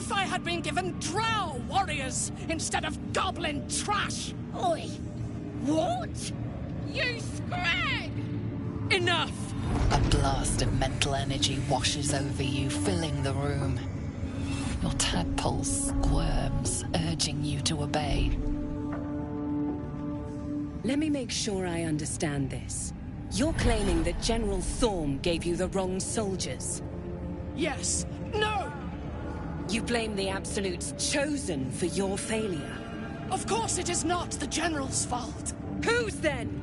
If I had been given drow warriors instead of goblin trash! Oi! What? You scrag! Enough! A blast of mental energy washes over you, filling the room. Your tadpole squirms, urging you to obey. Let me make sure I understand this. You're claiming that General Thorm gave you the wrong soldiers? Yes. No! You blame the Absolute's Chosen for your failure? Of course it is not the General's fault. Whose then?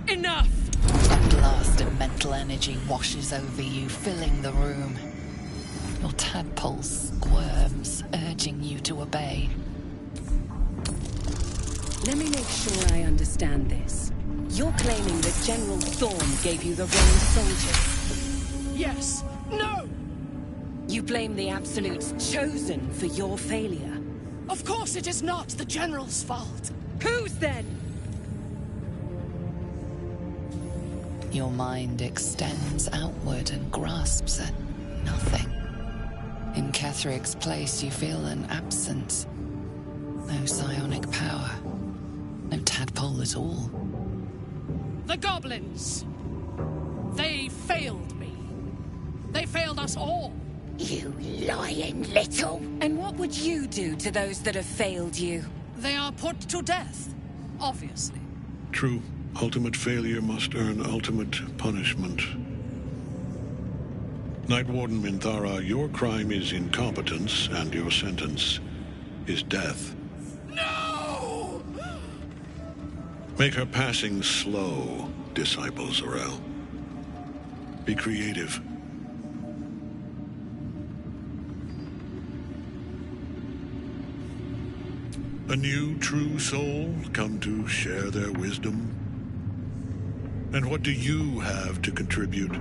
Enough! A blast of mental energy washes over you, filling the room. Your tadpole squirms, urging you to obey. Let me make sure I understand this. You're claiming that General Thorm gave you the wrong soldiers? Yes. No! You blame the Absolute's Chosen for your failure? Of course it is not the General's fault. Whose then? Your mind extends outward and grasps at nothing. In Ketheric's place, you feel an absence. No psionic power. No tadpole at all. The goblins. They failed me. They failed us all. You lying little... And what would you do to those that have failed you? They are put to death, obviously. True. Ultimate failure must earn ultimate punishment. Night Warden Minthara, your crime is incompetence, and your sentence is death. No! Make her passing slow, Disciple Zorel. Be creative. A new, true soul come to share their wisdom? And what do you have to contribute?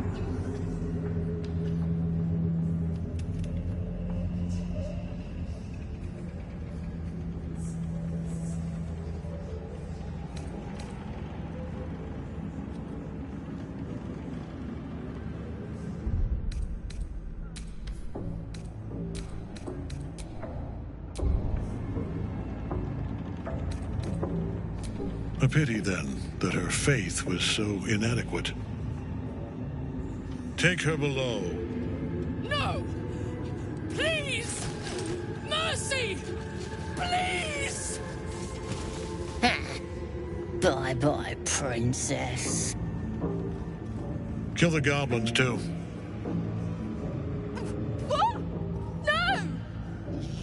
A pity, then, that her faith was so inadequate. Take her below. No! Please! Mercy! Please! Bye-bye, princess. Kill the goblins, too. What? No!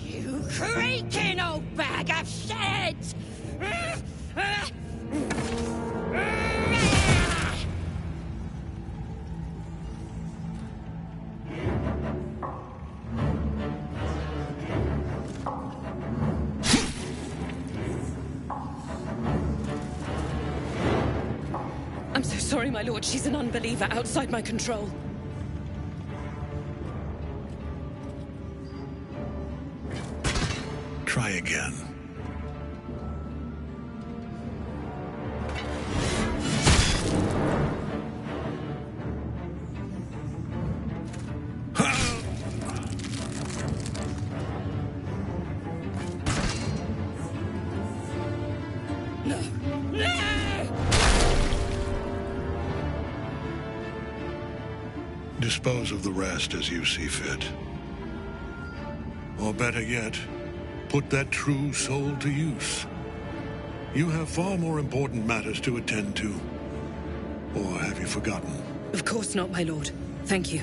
You creaking old bag of shit! I'm so sorry, my lord. She's an unbeliever outside my control. Try again. Dispose of the rest as you see fit. Or better yet, put that true soul to use. You have far more important matters to attend to. Or have you forgotten? Of course not, my lord. Thank you.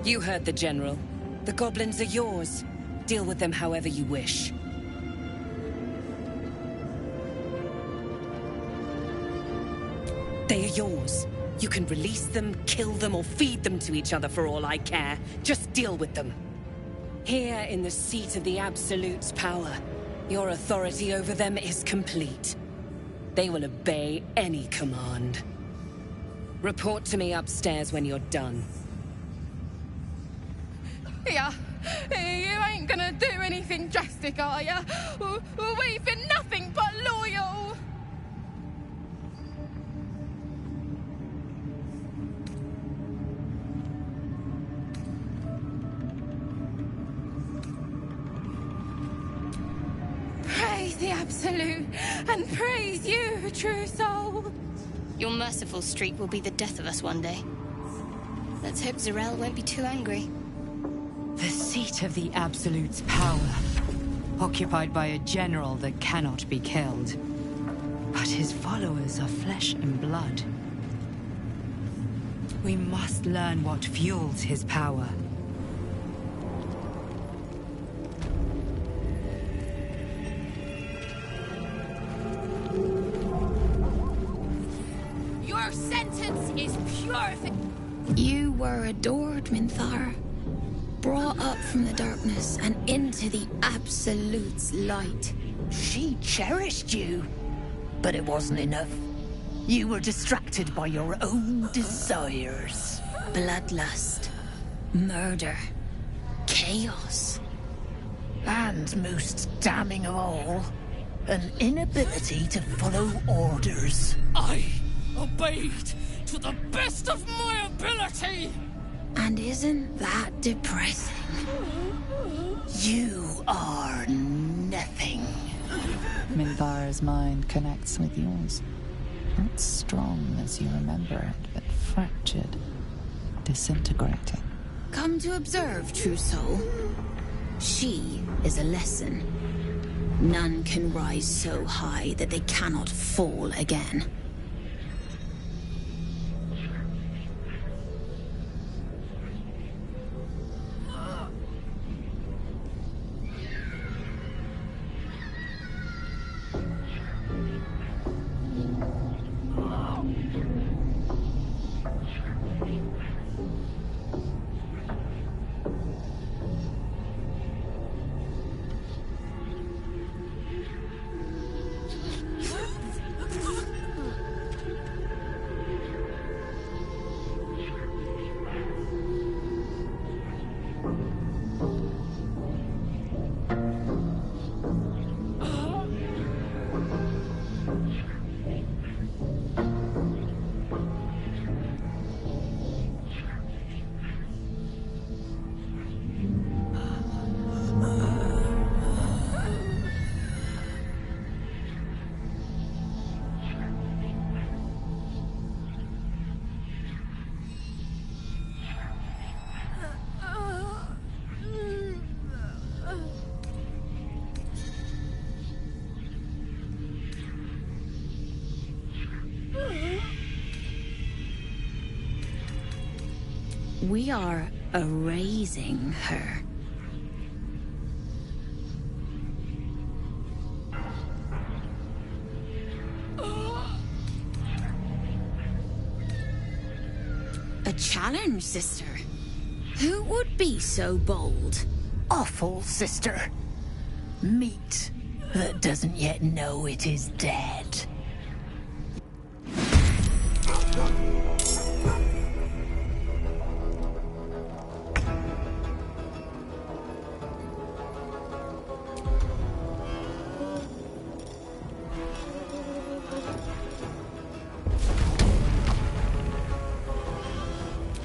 You heard the General. The goblins are yours. Deal with them however you wish. They are yours. You can release them, kill them, or feed them to each other for all I care. Just deal with them. Here in the seat of the Absolute's power, your authority over them is complete. They will obey any command. Report to me upstairs when you're done. Yeah, you ain't gonna do anything drastic, are ya? We've been nothing but loyal! Praise the Absolute, and praise you, true soul! Your merciful streak will be the death of us one day. Let's hope Zarel won't be too angry. The seat of the Absolute's power, occupied by a general that cannot be killed. But his followers are flesh and blood. We must learn what fuels his power. Your sentence is purified. You were adored, Minthar. Brought up from the darkness and into the Absolute's light. She cherished you, but it wasn't enough. You were distracted by your own desires. Bloodlust, murder, chaos. And most damning of all, an inability to follow orders. I obeyed to the best of my ability! And isn't that depressing? You are nothing. Minthar's mind connects with yours. Not strong as you remember it, but fractured, disintegrating. Come to observe, true soul. She is a lesson. None can rise so high that they cannot fall again. We are erasing her. A challenge, sister. Who would be so bold? Awful, sister. Meat that doesn't yet know it is dead.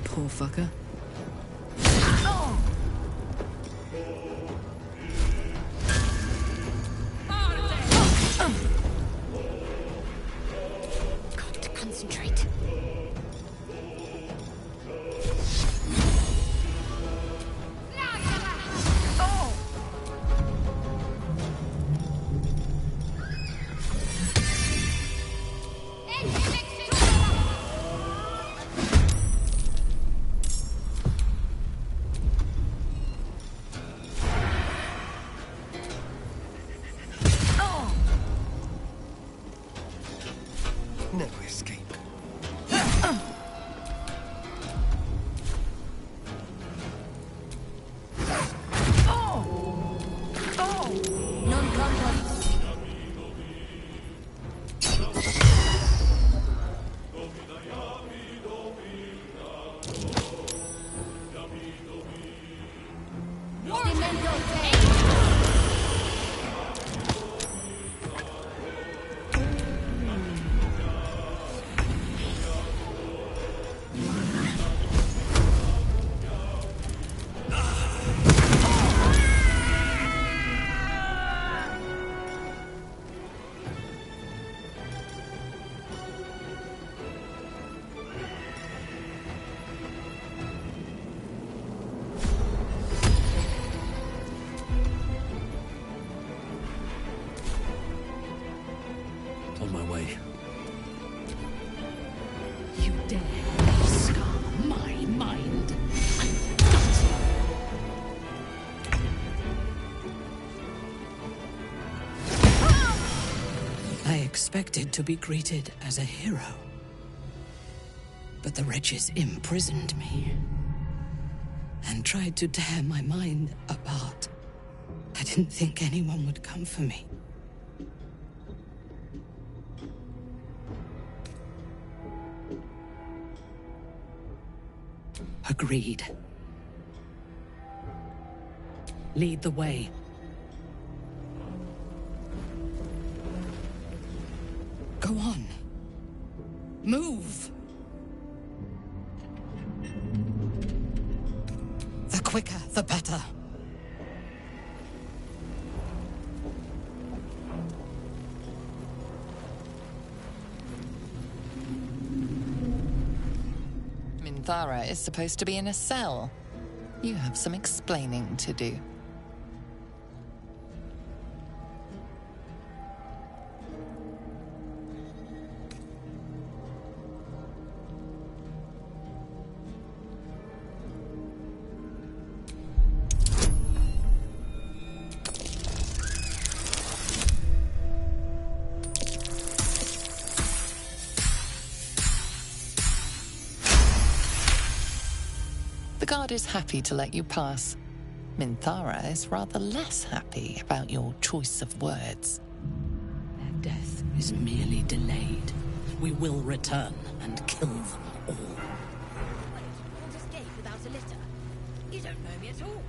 Poor fucker. Got to concentrate. No escape. On my way. You dare scar my mind. I've got you. I expected to be greeted as a hero. But the wretches imprisoned me and tried to tear my mind apart. I didn't think anyone would come for me. Agreed. Lead the way. Go on. Move! The quicker, the better. Minthara is supposed to be in a cell. You have some explaining to do. The guard is happy to let you pass. Minthara is rather less happy about your choice of words. Their death is merely delayed. We will return and kill them all. Won't escape without a litter. You don't know me at all.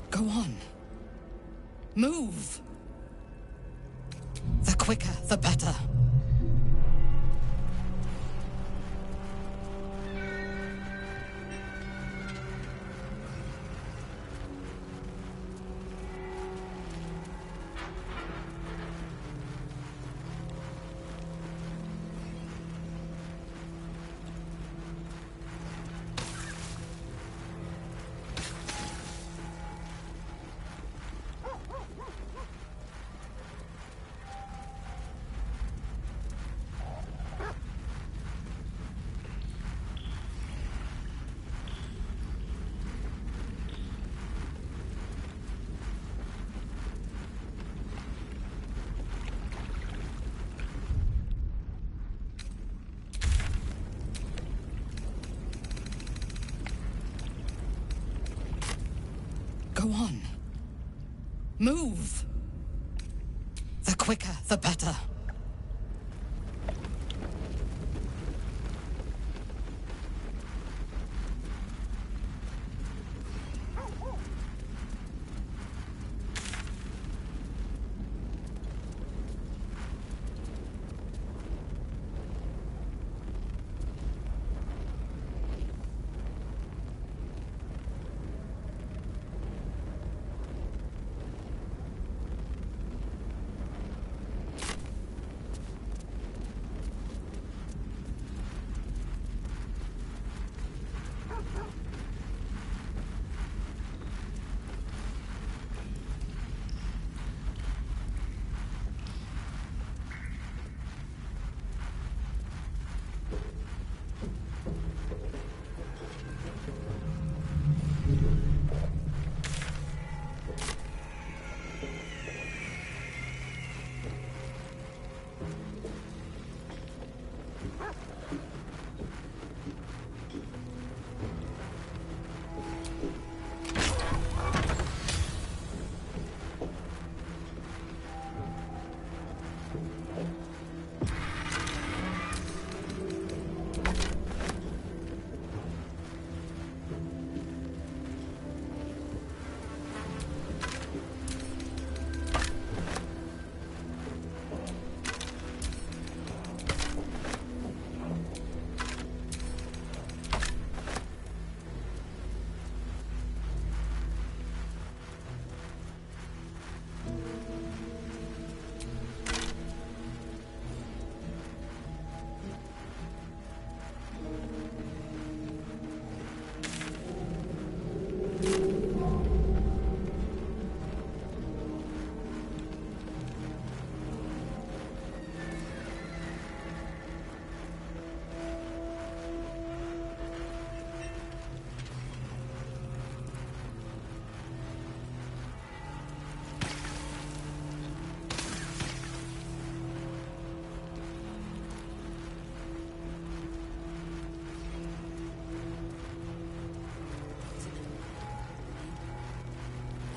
Go on. Move! The quicker, the better. Move! The quicker, the better.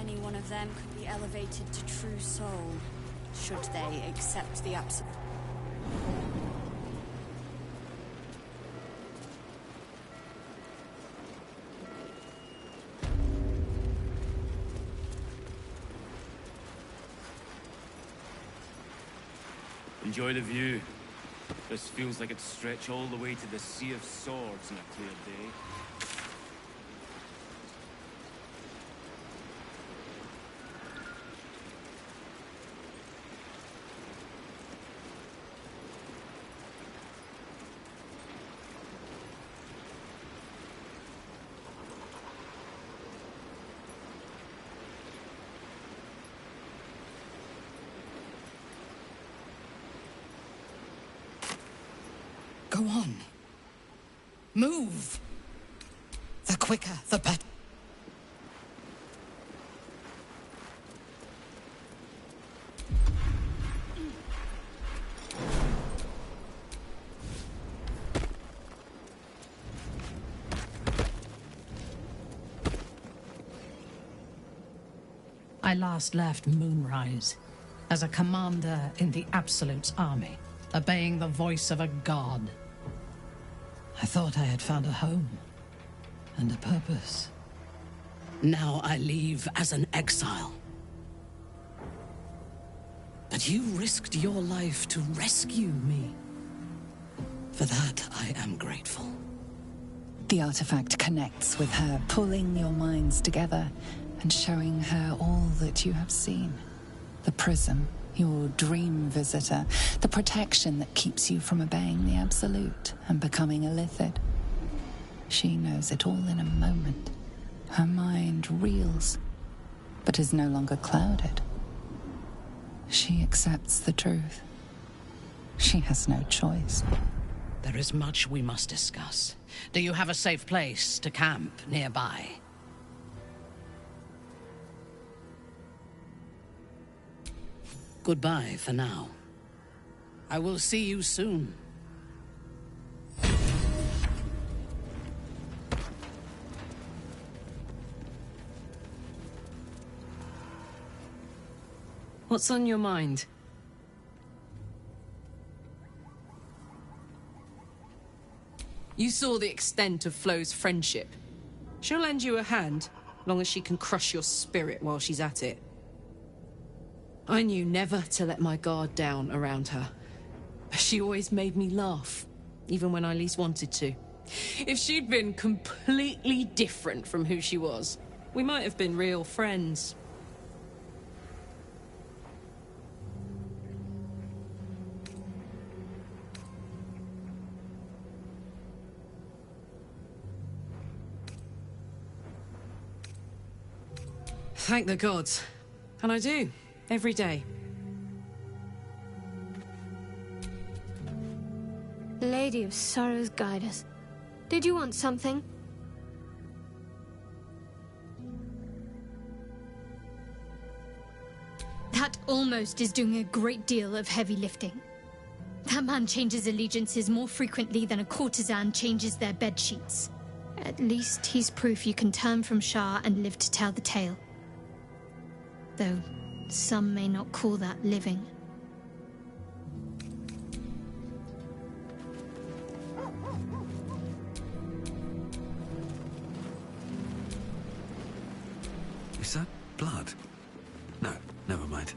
Any one of them could be elevated to true soul, should they accept the absolute. Enjoy the view. This feels like it'd stretch all the way to the Sea of Swords on a clear day. Go on. Move! The quicker, the better. I last left Moonrise as a commander in the Absolute's army, obeying the voice of a god. I thought I had found a home and a purpose. Now I leave as an exile. But you risked your life to rescue me. For that, I am grateful. The artifact connects with her, pulling your minds together and showing her all that you have seen. The prism, your dream visitor, the protection that keeps you from obeying the Absolute and becoming a Lithid. She knows it all in a moment. Her mind reels, but is no longer clouded. She accepts the truth. She has no choice. There is much we must discuss. Do you have a safe place to camp nearby? Goodbye for now. I will see you soon. What's on your mind? You saw the extent of Flo's friendship. She'll lend you a hand, long as she can crush your spirit while she's at it. I knew never to let my guard down around her. She always made me laugh, even when I least wanted to. If she'd been completely different from who she was, we might have been real friends. Thank the gods. And I do, every day. Lady of Sorrows, guide us. Did you want something? That almost is doing a great deal of heavy lifting. That man changes allegiances more frequently than a courtesan changes their bed sheets. At least he's proof you can turn from Shah and live to tell the tale. Though some may not call that living. Is that blood? No, never mind.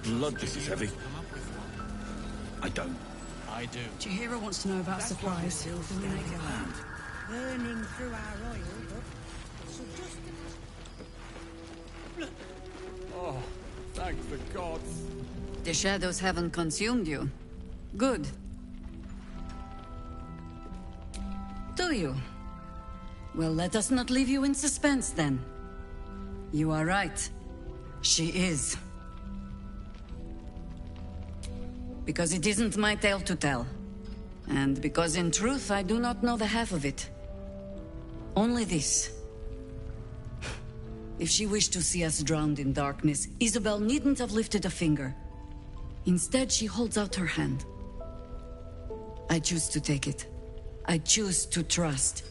Blood, this is heavy. I don't. I do. Chihiro wants to know about supplies. Burning through our oil, so just... Oh, thank the gods. The shadows haven't consumed you. Good. Do you? Well, let us not leave you in suspense, then. You are right. She is. Because it isn't my tale to tell. And because in truth I do not know the half of it. Only this. If she wished to see us drowned in darkness, Isabel needn't have lifted a finger. Instead, she holds out her hand. I choose to take it. I choose to trust.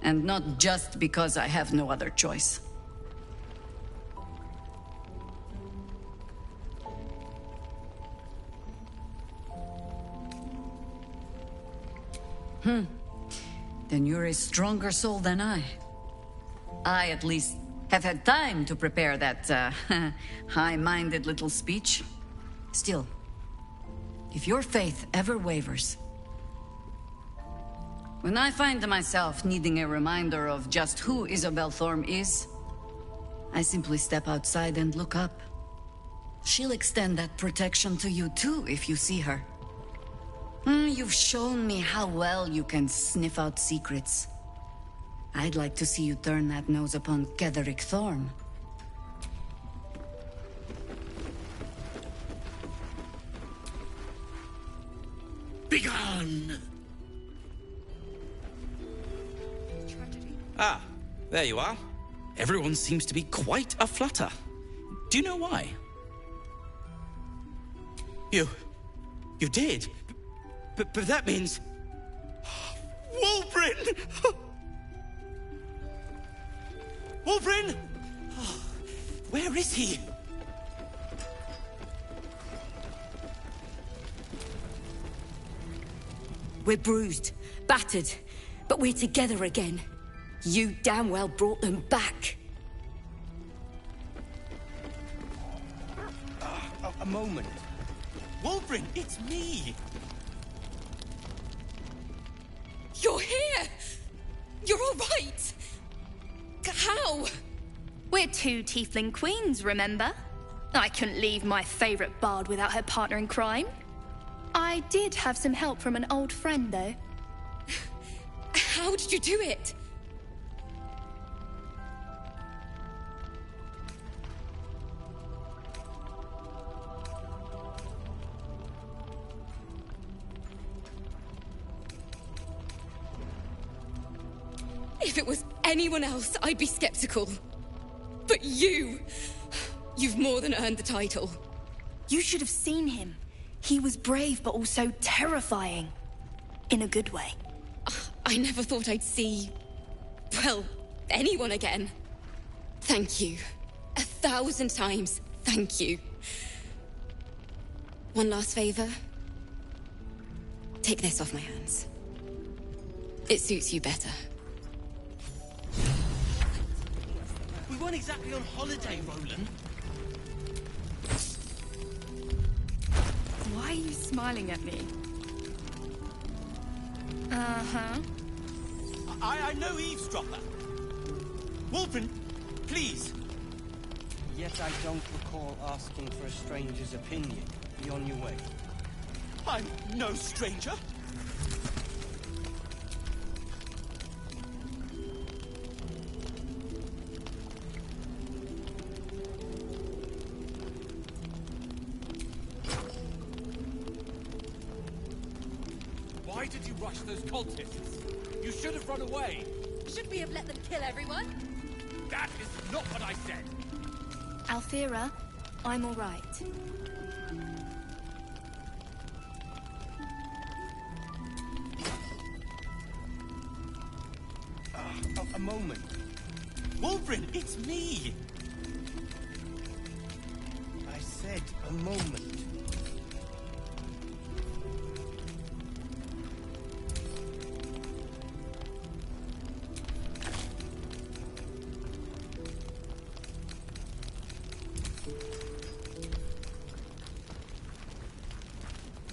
And not just because I have no other choice. Then you're a stronger soul than I. I, at least, have had time to prepare that, high-minded little speech. Still, if your faith ever wavers... When I find myself needing a reminder of just who Isabel Thorm is, I simply step outside and look up. She'll extend that protection to you too, if you see her. You've shown me how well you can sniff out secrets. I'd like to see you turn that nose upon Ketheric Thorm. Begone! Ah, there you are. Everyone seems to be quite aflutter. Do you know why? You did? But that means... Wulbren! Wulbren! Oh, where is he? We're bruised, battered, but we're together again. You damn well brought them back. A moment. Wulbren, it's me! You're here! You're all right! How? We're two tiefling queens, remember? I couldn't leave my favorite bard without her partner in crime. I did have some help from an old friend, though. How did you do it? If it was anyone else, I'd be skeptical. But you've more than earned the title. You should have seen him. He was brave, but also terrifying. In a good way. I never thought I'd see, well, anyone again. Thank you. 1,000 times, thank you. One last favor. Take this off my hands. It suits you better. We weren't exactly on holiday, Roland. Why are you smiling at me? Uh-huh. I know eavesdropper. Wolfrin, please. Yet I don't recall asking for a stranger's opinion. Be on your way. I'm no stranger. Why did you rush those cultists? You should have run away. Should we have let them kill everyone? That is not what I said. Alfira, I'm all right. A moment. Wolfrin, it's me. I said a moment.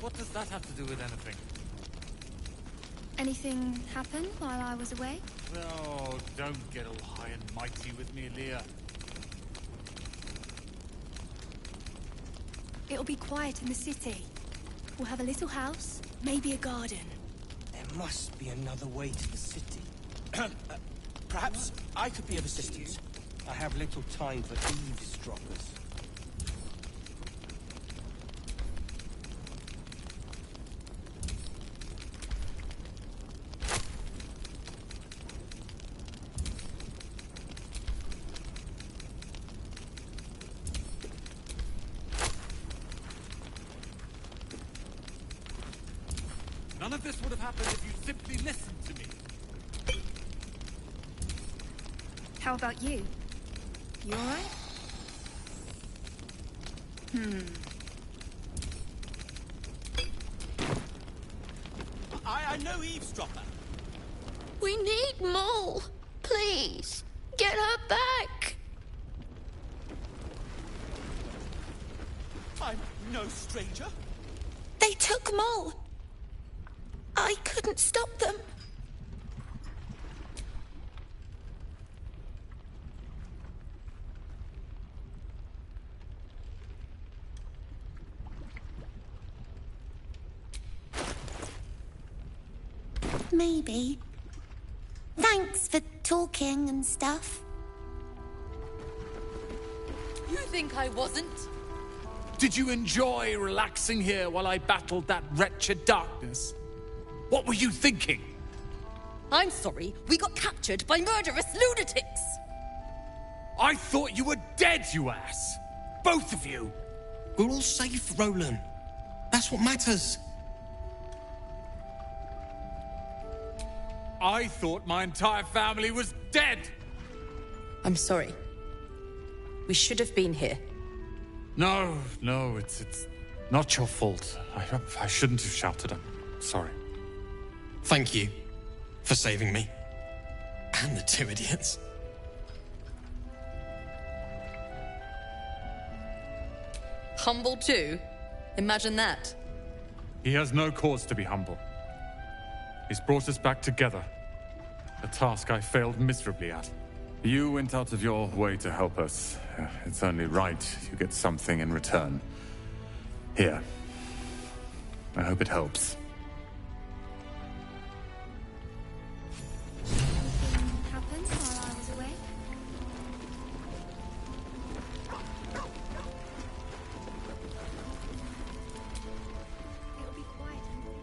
What does that have to do with anything? Anything happen while I was away? Oh, don't get all high and mighty with me, Leah. It'll be quiet in the city. We'll have a little house, maybe a garden. There must be another way to the city. Perhaps I could be of assistance. I have little time for eavesdroppers. None of this would have happened if you simply listened to me. How about you? You all right? I know eavesdropper. We need Mole. Please, get her back. I'm no stranger. They took Mole. I couldn't stop them. Maybe. Thanks for talking and stuff. You think I wasn't? Did you enjoy relaxing here while I battled that wretched darkness? What were you thinking? I'm sorry, we got captured by murderous lunatics! I thought you were dead, you ass! Both of you! We're all safe, Roland. That's what matters. I thought my entire family was dead! I'm sorry. We should have been here. No, it's not your fault. I shouldn't have shouted. I'm sorry. Thank you for saving me. And the two idiots. Humble too? Imagine that. He has no cause to be humble. He's brought us back together. A task I failed miserably at. You went out of your way to help us. It's only right you get something in return. Here. I hope it helps. Happened while I was away?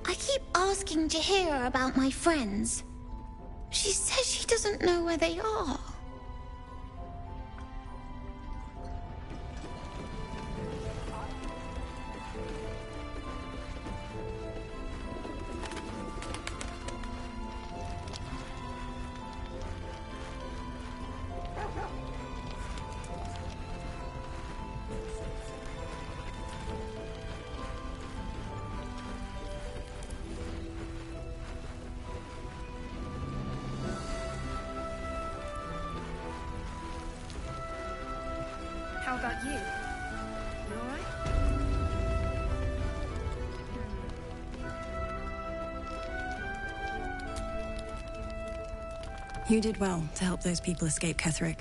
I keep asking Jahira about my friends. She says she doesn't know where they are. How about you? You alright? You did well to help those people escape Ketheric.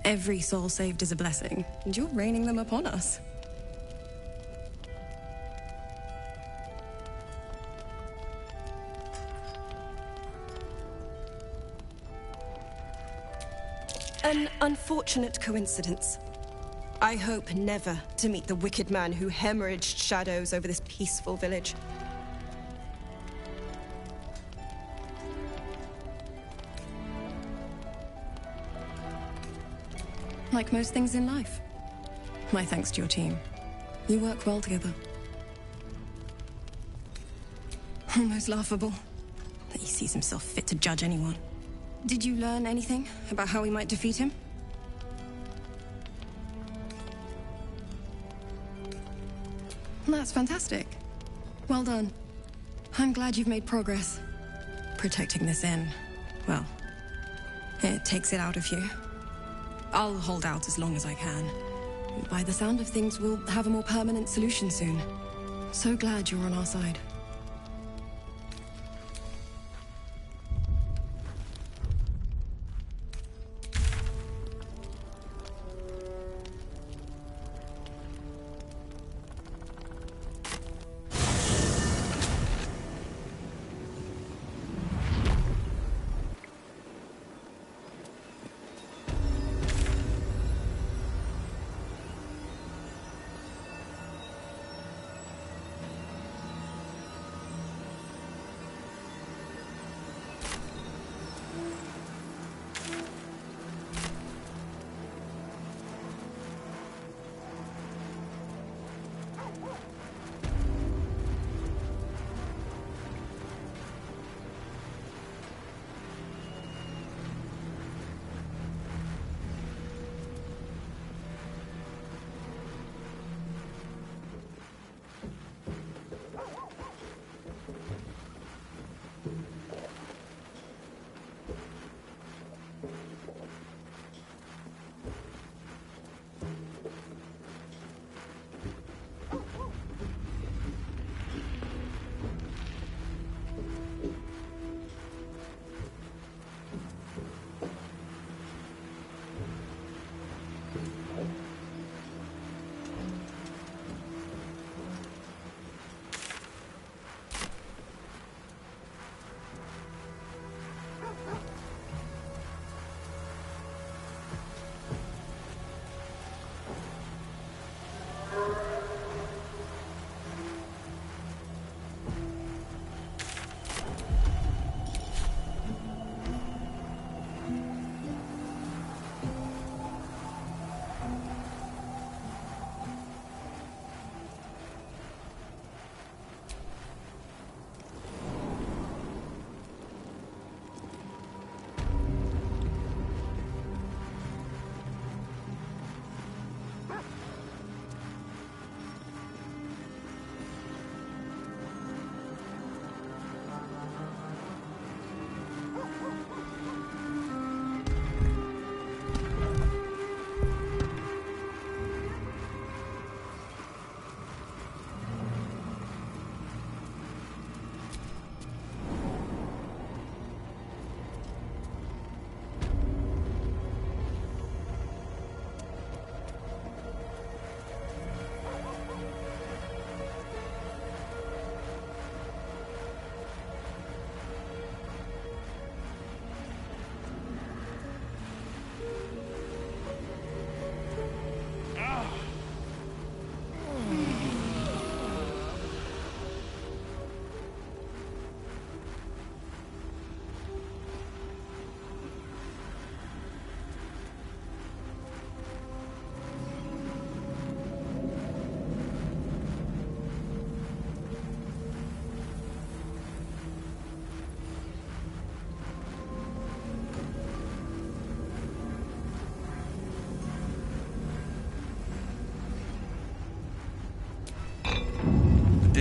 Every soul saved is a blessing, and you're raining them upon us. An unfortunate coincidence. I hope never to meet the wicked man who hemorrhaged shadows over this peaceful village. Like most things in life. My thanks to your team. You work well together. Almost laughable that he sees himself fit to judge anyone. Did you learn anything about how we might defeat him? That's fantastic. Well done. I'm glad you've made progress. Protecting this inn, well, it takes it out of you. I'll hold out as long as I can. By the sound of things, we'll have a more permanent solution soon. So glad you're on our side.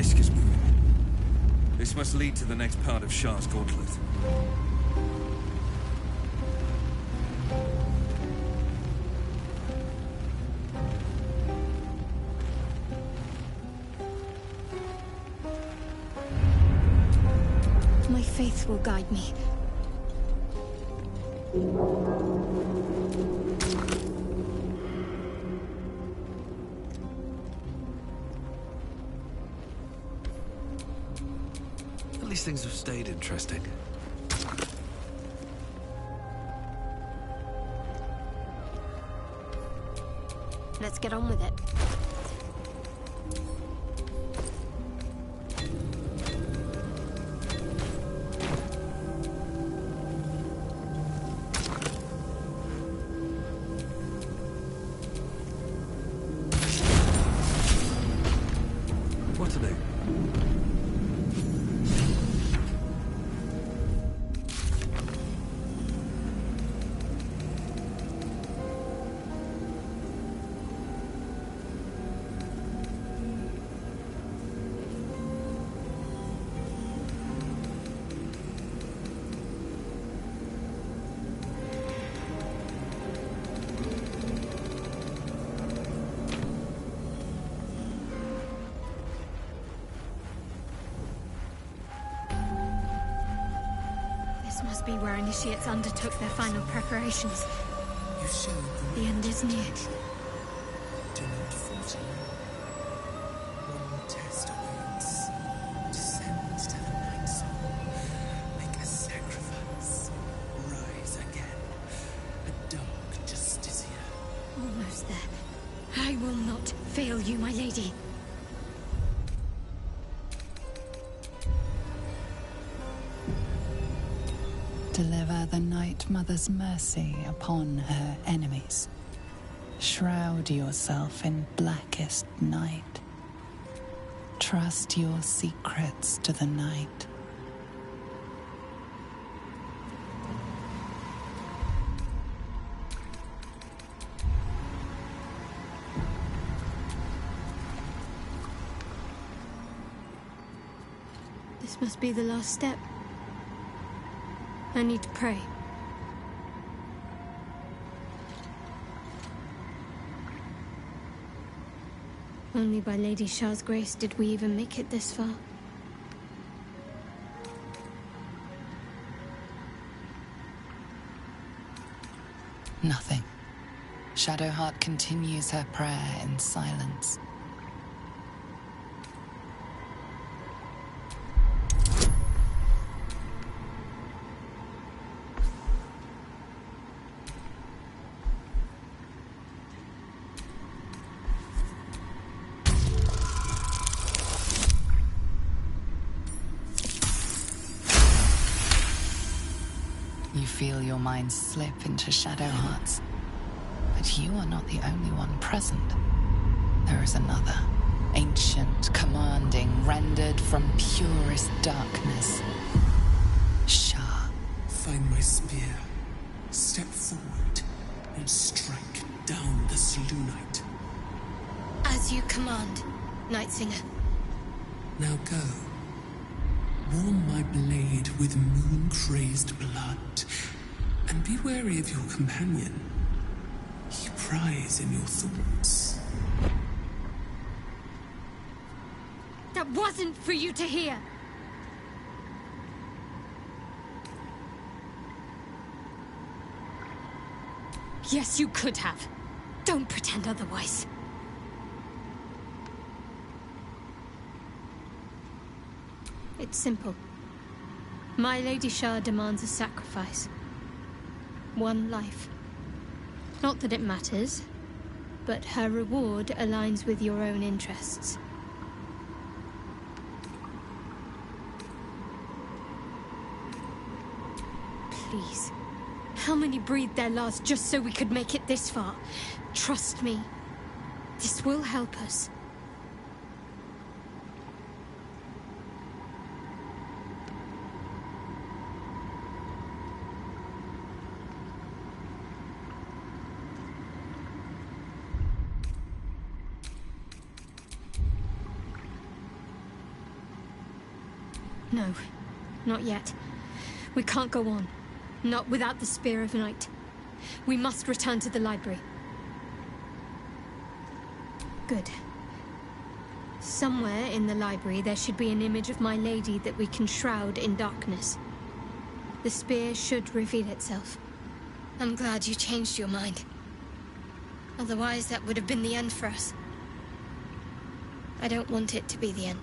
disc is moving. This must lead to the next part of Shah's gauntlet. My faith will guide me. At least things have stayed interesting. Let's get on with it. What are they? This must be where initiates undertook their final preparations. You showed them. The end is near. Do not falter. One more test awaits. Descend to the night zone. Make a sacrifice. Rise again. A dark justiciar. Almost there. I will not fail you, my lady. Deliver the Night Mother's mercy upon her enemies. Shroud yourself in blackest night. Trust your secrets to the night. This must be the last step. I need to pray. Only by Lady Shah's grace did we even make it this far. Nothing. Shadowheart continues her prayer in silence. You feel your mind slip into Shadowheart's. But you are not the only one present. There is another. Ancient, commanding, rendered from purest darkness. Shah. Find my spear. Step forward and strike down the Selûnite. As you command, Nightsinger. Now go. Warm my blade with moon-crazed blood, and be wary of your companion. He pries in your thoughts. That wasn't for you to hear! Yes, you could have. Don't pretend otherwise. It's simple. My Lady Shah demands a sacrifice. One life. Not that it matters, but her reward aligns with your own interests. Please. How many breathed their last just so we could make it this far? Trust me. This will help us. No, not yet. We can't go on. Not without the Spear of Night. We must return to the library. Good. Somewhere in the library there should be an image of my lady that we can shroud in darkness. The spear should reveal itself. I'm glad you changed your mind. Otherwise that would have been the end for us. I don't want it to be the end.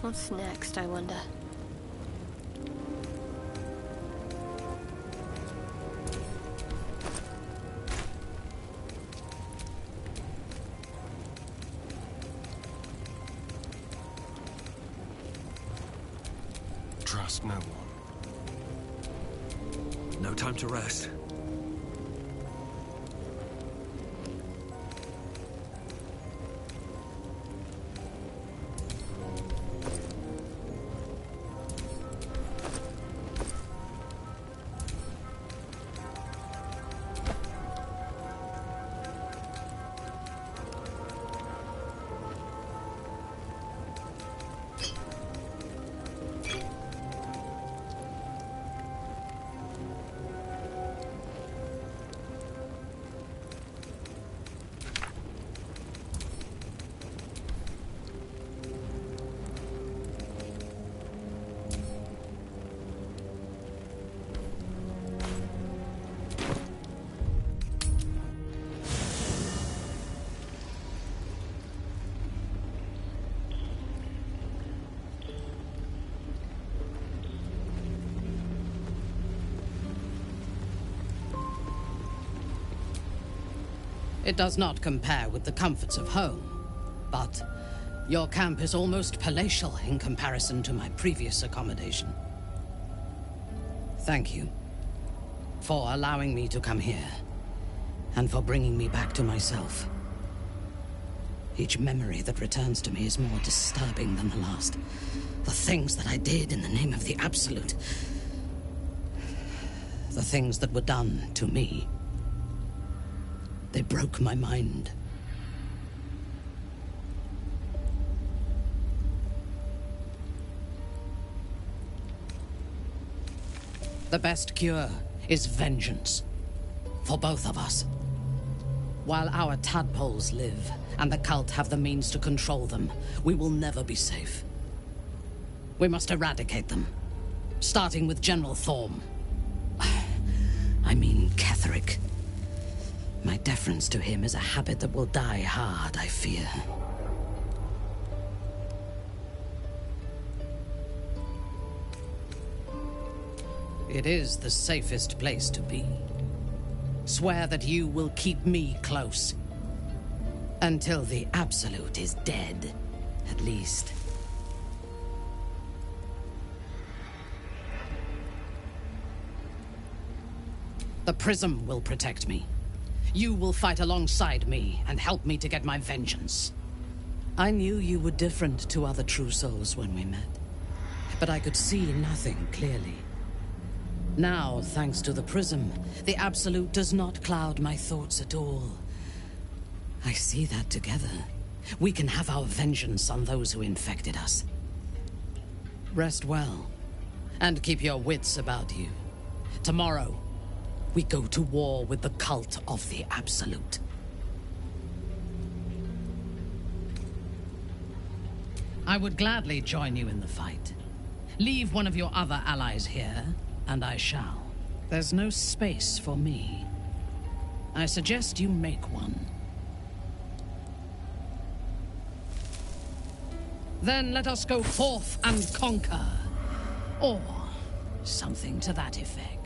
What's next, I wonder? Trust no one. No time to rest. It does not compare with the comforts of home, but your camp is almost palatial in comparison to my previous accommodation. Thank you for allowing me to come here, and for bringing me back to myself. Each memory that returns to me is more disturbing than the last. The things that I did in the name of the Absolute. The things that were done to me. They broke my mind. The best cure is vengeance. For both of us. While our tadpoles live, and the cult have the means to control them, we will never be safe. We must eradicate them. Starting with General Thorm. I mean Ketheric. My deference to him is a habit that will die hard, I fear. It is the safest place to be. Swear that you will keep me close. Until the Absolute is dead, at least. The Prism will protect me. You will fight alongside me and help me to get my vengeance. I knew you were different to other true souls when we met, but I could see nothing clearly. Now, thanks to the Prism, the Absolute does not cloud my thoughts at all. I see that together, we can have our vengeance on those who infected us. Rest well, and keep your wits about you. Tomorrow, we go to war with the cult of the Absolute. I would gladly join you in the fight. Leave one of your other allies here, and I shall. There's no space for me. I suggest you make one. Then let us go forth and conquer. Or something to that effect.